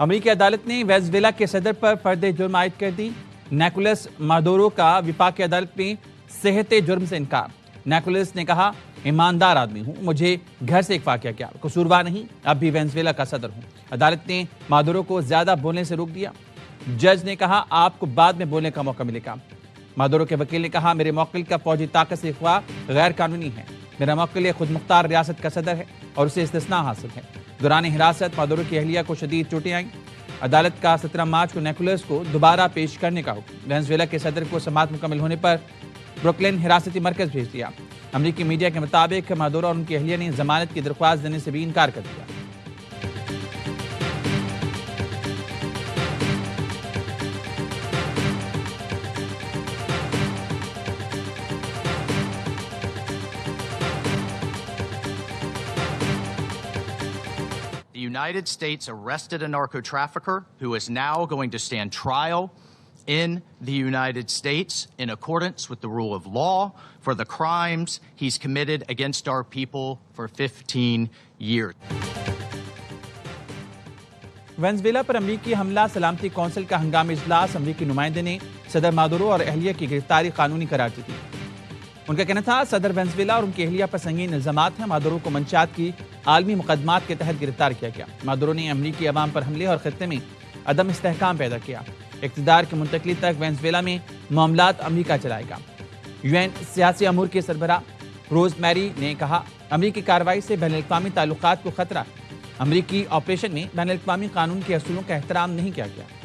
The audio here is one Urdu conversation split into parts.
امریکی عدالت نے وینزویلا کے صدر پر فرد جرم عائد کر دی۔ نیکولس مادورو کا وفاقی عدالت میں صحت جرم سے انکار۔ نیکولس نے کہا، ایماندار آدمی ہوں، مجھے گھر سے اغوا کیا گیا، قصوروار نہیں، اب بھی وینزویلا کا صدر ہوں۔ عدالت نے مادورو کو زیادہ بولنے سے روک دیا۔ جج نے کہا، آپ کو بعد میں بولنے کا موقع ملے گا۔ مادورو کے وکیل نے کہا، میرے موکل کا فوجی طاقت سے اغوا غیر قانونی ہے۔ میرا موکل ایک خود مختار ریاست کا صدر ہے اور اسے استثناء حاصل ہے۔ دوران حراست مادورو کی اہلیہ کو شدید چوٹیں آئیں۔ عدالت کا 17 مارچ کو نیکولس کو دوبارہ پیش کرنے کا حکم۔ وینزویلا کے صدر کو سماعت مکمل ہونے پر بروکلن حراستی مرکز بھیج دیا۔ امریکی میڈیا کے مطابق مادورو اور ان کی اہلیہ نے ضمانت کی درخواست دینے سے بھی انکار کر دیا۔ The United States arrested a narco-trafficker who is now going to stand trial in the United States in accordance with the rule of law for the crimes he's committed against our people for 15 years. Venezuela پر امریکی حملہ سلامتی کونسل کا ہنگامی اجلاس۔ امریکی نمائندے نے صدر مادورو اور اہلیہ کی گرفتاری قانونی قرار دی تھی۔ ان کا کہنا تھا، صدر وینزویلا اور ان کی اہلیہ پر سنگین الزامات ہیں۔ مادورو کو منشیات کی عالمی مقدمات کے تحت گرفتار کیا گیا۔ مادورو نے امریکی عوام پر حملے اور خطے میں عدم استحکام پیدا کیا۔ اقتدار کی منتقلی تک وینزویلا میں معاملات امریکہ چلائے گا۔ UN سیاسی امور کے سربراہ روز میری نے کہا، امریکی کارروائی سے بین الاقوامی تعلقات کو خطرہ ہے۔ امریکی آپریشن میں بین الاقوامی قانون کے اصولوں کا احترام نہیں کیا گیا۔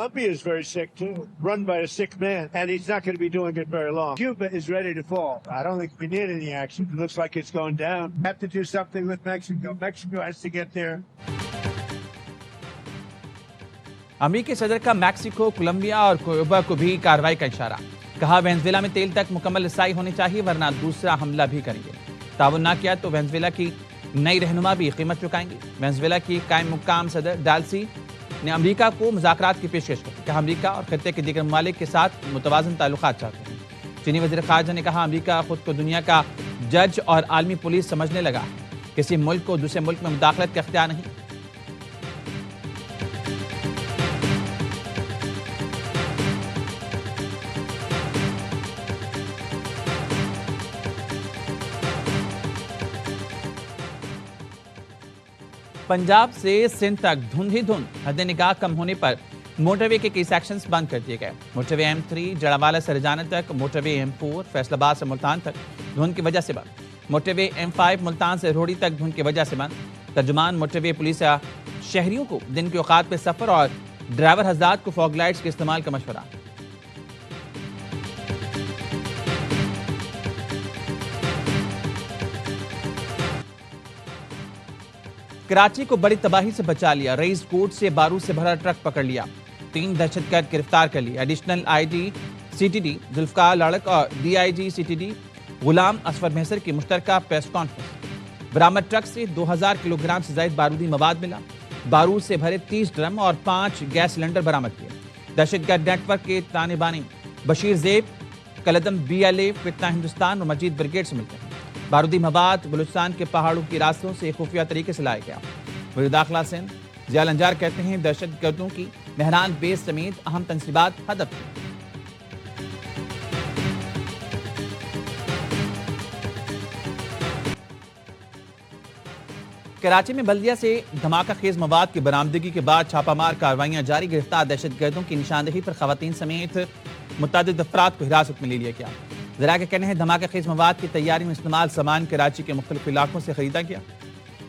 Colombia is very sick too, run by a sick man, and he's not going to be doing it very long. Cuba is ready to fall. I don't think we need any action. It looks like it's going down. Have to do something with Mexico. Mexico has to get there. امریکی صدر کا میکسیکو، کولمبیا اور کیوبا کو بھی کارروائی کا اشارہ۔ کہا، وینزویلا میں تیل تک مکمل رسائی ہونی چاہیے ورنہ دوسرا حملہ بھی کریں گے۔ تعاون نہ کیا تو وینزویلا کی نئی رہنما بھی قیمت چکائیں گے۔ وینزویلا کی قائم مقام صدر ڈالسی نے امریکہ کو مذاکرات کی پیشکش کی۔ کہا، امریکہ اور خطے کے دیگر ممالک کے ساتھ متوازن تعلقات چاہتے ہیں۔ چینی وزیر خارجہ نے کہا، امریکہ خود کو دنیا کا جج اور عالمی پولیس سمجھنے لگا ہے۔ کسی ملک کو دوسرے ملک میں مداخلت کا اختیار نہیں۔ پنجاب سے سندھ تک دھند ہی دھند، حد نگاہ کم ہونے پر موٹر وے کے کئی سیکشنز بند کر دیے گئے۔ موٹر وے M3 جڑاوالا سے رجانا تک، موٹر وے M4 فیصل آباد سے ملتان تک دھند کی وجہ سے بند، موٹر وے M5 ملتان سے روڑی تک دھند کی وجہ سے بند۔ ترجمان موٹر وے پولیس شہریوں کو دن کے اوقات پہ سفر اور ڈرائیور حضرات کو فوگ لائٹس کے استعمال کا مشورہ۔ کراچی کو بڑی تباہی سے بچا لیا، رئیس کوٹ سے بارود سے بھرا ٹرک پکڑ لیا، 3 دہشت گرد گرفتار کر لیے۔ ایڈیشنل IG CTD ذوالفقار لاڑک اور DIG CTD غلام اصفر محسر کی مشترکہ پریس کانفرنس۔ برآمد ٹرک سے 2000 کلو گرام سے زائد بارودی مواد ملا، بارود سے بھرے 30 ڈرم اور 5 گیس سلنڈر برآمد کیے۔ دہشت گرد نیٹ ورک کے تانے بانی بشیر زیب، کلدم BLA، فتنہ ہندوستان اور مجید بریگیڈ سے ملتے ہیں۔ بارودی مواد بلوچستان کے پہاڑوں کے راستوں سے خفیہ طریقے سے لایا گیا۔ وزیر داخلہ سندھ ضیاء الانجار کہتے ہیں، دہشت گردوں کی مہران بیس سمیت اہم تنصیبات ہدف تھیں۔ کراچی میں بلدیہ سے دھماکہ خیز مواد کی برآمدگی کے بعد چھاپہ مار کارروائیاں جاری۔ گرفتار دہشت گردوں کی نشاندہی پر خواتین سمیت متعدد افراد کو حراست میں لے لیا گیا۔ ذرائع کا کہنا ہے، دھماکہ خیز مواد کی تیاری میں استعمال سامان کراچی کے مختلف علاقوں سے خریدا گیا۔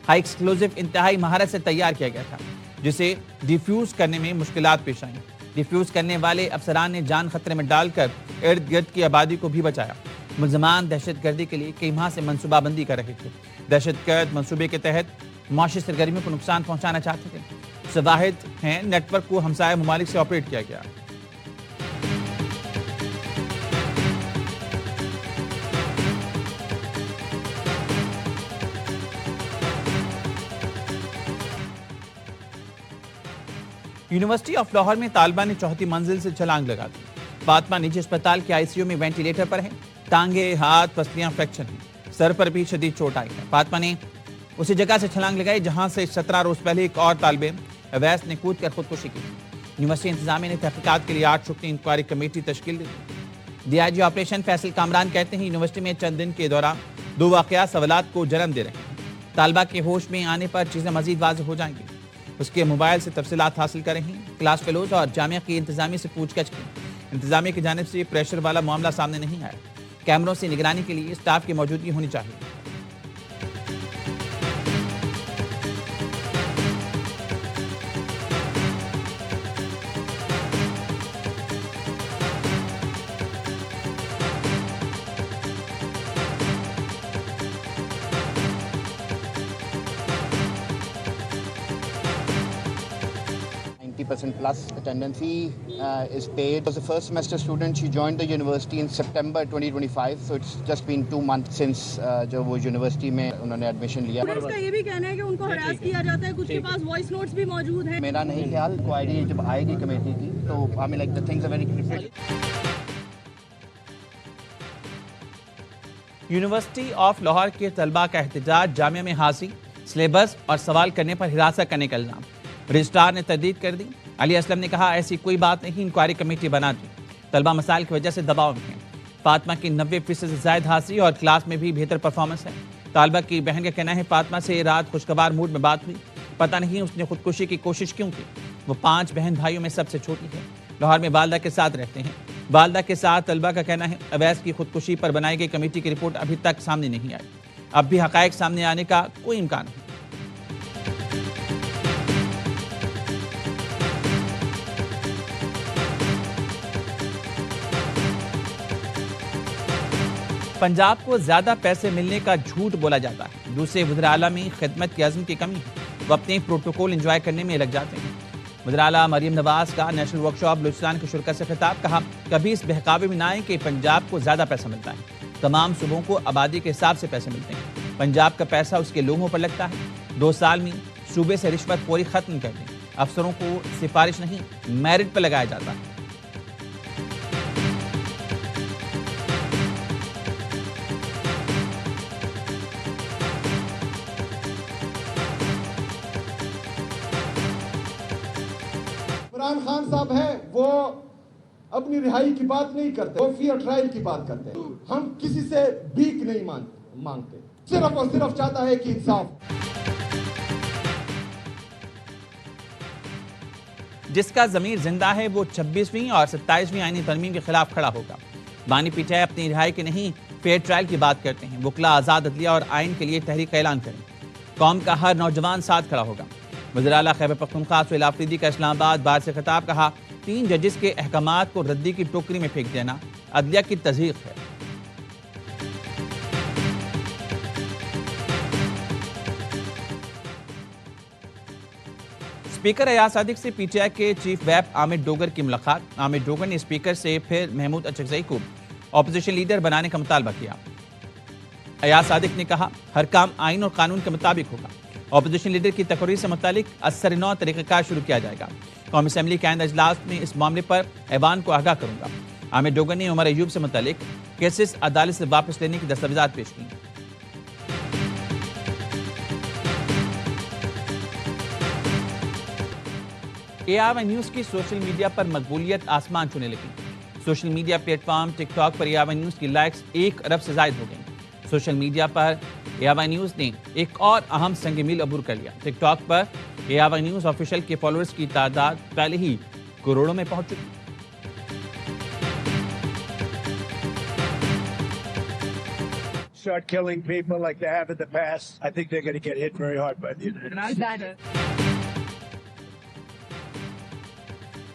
ہائی ایکسکلوزیو انتہائی مہارت سے تیار کیا گیا تھا، جسے ڈیفیوز کرنے میں مشکلات پیش آئیں۔ ڈیفیوز کرنے والے افسران نے جان خطرے میں ڈال کر ارد گرد کی آبادی کو بھی بچایا۔ ملزمان دہشت گردی کے لیے کئی ماہ سے منصوبہ بندی کر رہے تھے۔ دہشت گرد منصوبے کے تحت معاشی سرگرمیوں کو نقصان پہنچانا چاہتے تھے۔ واحد ہیں نیٹ ورک کو ہمسایہ ممالک سے آپریٹ کیا گیا۔ یونیورسٹی آف لاہور میں طالبہ نے چوتھی منزل سے چھلانگ لگا دی. فاطمہ نجی اسپتال کے ICU میں وینٹیلیٹر پر ہیں. ٹانگیں، ہاتھ، پسلیاں فریکچر ہیں. سر پر بھی شدید چوٹ آئی ہے. فاطمہ نے اسی جگہ سے چھلانگ لگائی جہاں سے 17 روز پہلے ایک اور طالب علم اویس نے کود کر خودکشی کی. یونیورسٹی انتظامیہ نے تحقیقات کے لیے 8 رکنی انکوائری کمیٹی تشکیل دی. DIG آپریشن فیصل کامران کہتے ہیں یونیورسٹی میں چند دن کے دوران 2 واقعات سوالات کو جنم دے رہے ہیں. طالبہ کے ہوش میں آنے پر چیزیں مزید واضح ہو جائیں گی. اس کے موبائل سے تفصیلات حاصل کر رہی ہیں. کلاس فیلوز اور جامعہ کی انتظامیہ سے پوچھ گچھ کی. انتظامیہ کی جانب سے پریشر والا معاملہ سامنے نہیں آیا. کیمروں سے نگرانی کے لیے اسٹاف کی موجودگی ہونی چاہیے. Plus attendance. He is paid. As a first semester student, she joined the university in September 2025. So it's just been 2 months since جو وہ یونیورسٹی میں انہوں نے ایڈمیشن لیا. اس کا یہ بھی کہنا ہے کہ ان کو ہراس کیا جاتا ہے. کچھ کے پاس وائس نوٹس بھی موجود ہیں. میرا نہیں خیال انکوائری جب آئے گی کمیٹی کی تو I mean like the things are very critical. University of Lahore کے طلباء کا احتجاج جامعہ میں حاضری، سلیبس اور سوال کرنے پر ہراساں کرنے کا الزام. رجسٹرار نے تردید کر دی. علی اسلم نے کہا ایسی کوئی بات نہیں، انکوائری کمیٹی بنا دی. طلبہ مسائل کی وجہ سے دباؤ میں ہیں. فاطمہ کی 90% سے زائد حاصری اور کلاس میں بھی بہتر پرفارمنس ہے. طالبہ کی بہن کا کہنا ہے فاطمہ سے رات خوشگوار موڈ میں بات ہوئی. پتہ نہیں اس نے خودکشی کی کوشش کیوں کی. وہ 5 بہن بھائیوں میں سب سے چھوٹی ہے. لاہور میں والدہ کے ساتھ رہتے ہیں. والدہ کے ساتھ طلبہ کا کہنا ہے اویس کی خودکشی پر بنائی گئی کمیٹی کی رپورٹ ابھی تک سامنے نہیں آئی. اب بھی حقائق سامنے آنے کا کوئی امکان نہیں. پنجاب کو زیادہ پیسے ملنے کا جھوٹ بولا جاتا ہے. دوسرے وزیر اعلیٰ میں خدمت کے عزم کی کمی ہے. وہ اپنے پروٹوکول انجوائے کرنے میں لگ جاتے ہیں. وزیر اعلیٰ مریم نواز کا نیشنل ورکشاپ بلوچستان کی شرکت سے خطاب. کہا کبھی اس بہکاوے میں نہ آئے کہ پنجاب کو زیادہ پیسہ ملتا ہے. تمام صوبوں کو آبادی کے حساب سے پیسے ملتے ہیں. پنجاب کا پیسہ اس کے لوگوں پر لگتا ہے. 2 سال میں صوبے سے رشوت خوری ختم کر دیں. افسروں کو سفارش نہیں میرٹ پر لگایا جاتا ہے. عمران خان صاحب ہیں وہ اپنی رہائی کی بات نہیں کرتے، وہ فیئر ٹرائل کی بات کرتے ہیں. ہم کسی سے بھیک نہیں مانگتے، صرف اور صرف چاہتا ہے کہ انصاف. جس کا ضمیر زندہ ہے وہ 26ویں اور 27ویں آئینی ترمیم کے خلاف کھڑا ہوگا. بانی پی ٹی آئی اپنی رہائی کے نہیں فیئر ٹرائل کی بات کرتے ہیں. وکلا آزاد عدلیہ اور آئین کے لیے تحریک کا اعلان کریں. قوم کا ہر نوجوان ساتھ کھڑا ہوگا. وزیر اعلیٰ خیبر پختونخوا سہیل آفریدی کا اسلام آباد بار سے خطاب. کہا 3 ججز کے احکامات کو ردی کی ٹوکری میں پھینک دینا عدلیہ کی تضحیق ہے. اسپیکر ایاز صادق سے پی ٹی آئی کے چیف ویپ عامر ڈوگر کی ملاقات. عامر ڈوگر نے اسپیکر سے پھر محمود اچکزئی کو اپوزیشن لیڈر بنانے کا مطالبہ کیا. ایاز صادق نے کہا ہر کام آئین اور قانون کے مطابق ہوگا. اپوزیشن لیڈر کی تقرری سے متعلق اثر نو طریقہ کار شروع کیا جائے گا. قومی اسمبلی کے آئندہ اجلاس میں اس معاملے پر ایوان کو آگاہ کروں گا. عامر ڈوگر نے عمر ایوب سے متعلق کیسز عدالت سے واپس لینے کی دستاویزات پیش کی. AR1 نیوز کی سوشل میڈیا پر مقبولیت آسمان چھونے لگی. سوشل میڈیا پلیٹ فارم ٹک ٹاک پر AR1 نیوز کی لائکس 1 ارب سے زائد ہو گئیں. سوشل میڈیا پر AR1 نیوز نے ایک اور اہم سنگ میل عبور کر لیا. ٹک ٹاک پر AR1 نیوز آفیشیل کے فالوورز کی تعداد پہلے ہی کروڑوں میں پہنچ چکی. Start killing people like they have in the past. I think they're going to get hit very hard by the United States.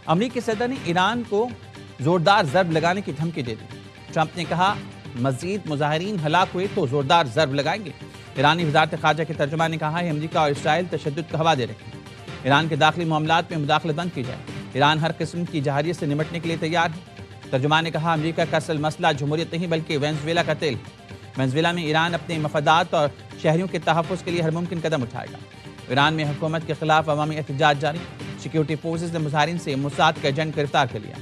امریکی صدر نے ایران کو زوردار ضرب لگانے کی دھمکی دے دی. ٹرمپ نے کہا مزید مظاہرین ہلاک ہوئے تو زوردار ضرب لگائیں گے. ایرانی وزارت خارجہ کے ترجمان نے کہا ہے امریکہ اور اسرائیل تشدد کا ہوا دے رہے ہیں. ایران کے داخلی معاملات میں مداخلت بند کی جائے. ایران ہر قسم کی جارحیت سے نمٹنے کے لیے تیار ہے. ترجمان نے کہا امریکہ کا اصل مسئلہ جمہوریت نہیں بلکہ وینزویلا کا تیل ہے. وینزویلا میں ایران اپنے مفادات اور شہریوں کے تحفظ کے لیے ہر ممکن قدم اٹھائے گا. ایران میں حکومت کے خلاف عوامی احتجاج جاری. سیکیورٹی فورسز نے مظاہرین سے موساد کا ایجنٹ گرفتار کر لیا۔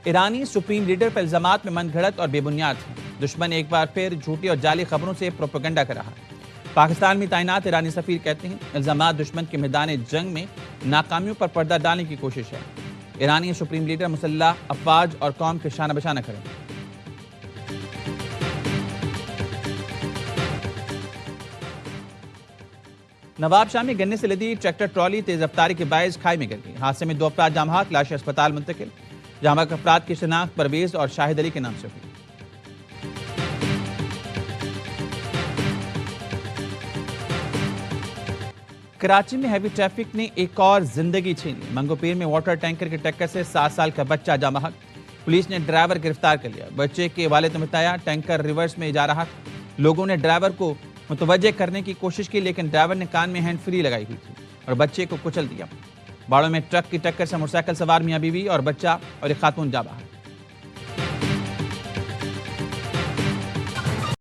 ایرانی سپریم لیڈر پر الزامات میں من گھڑت اور بے بنیاد ہیں۔ دشمن ایک بار پھر جھوٹی اور جعلی خبروں سے پروپیگنڈا کر رہا ہے۔ پاکستان میں تعینات ایرانی سفیر کہتے ہیں الزامات دشمن کے میدان جنگ میں ناکامیوں پر پردہ ڈالنے کی کوشش ہے۔ ایرانی سپریم لیڈر مسلح افواج اور قوم کے شانہ بشانہ کریں۔ نواب شاہ میں گنے سے لدی ٹریکٹر ٹرالی تیز رفتاری کے باعث کھائی میں گر گئی۔ حادثے میں 2 افراد جاں بحق، لاشیں اسپتال منتقل۔ جاں بحق افراد کی شناخت پرویز اور شاہد علی کے نام سے ہوئی۔ کراچی میں ہیوی ٹریفک نے ایک اور زندگی چھین لی۔ منگو پیر میں واٹر ٹینکر کی ٹکر سے 7 سال کا بچہ جاں بحق۔ پولیس نے ڈرائیور گرفتار کر لیا۔ بچے کے والد نے بتایا ٹینکر ریورس میں جا رہا تھا۔ لوگوں نے ڈرائیور کو متوجہ کرنے کی کوشش کی لیکن ڈرائیور نے کان میں ہینڈ فری لگائی ہوئی تھی اور بچے کو کچل دیا۔ باڑوں میں ٹرک کی ٹکر سے موٹر سائیکل سوار میاں بیوی اور بچہ اور ایک خاتون جاں بحق۔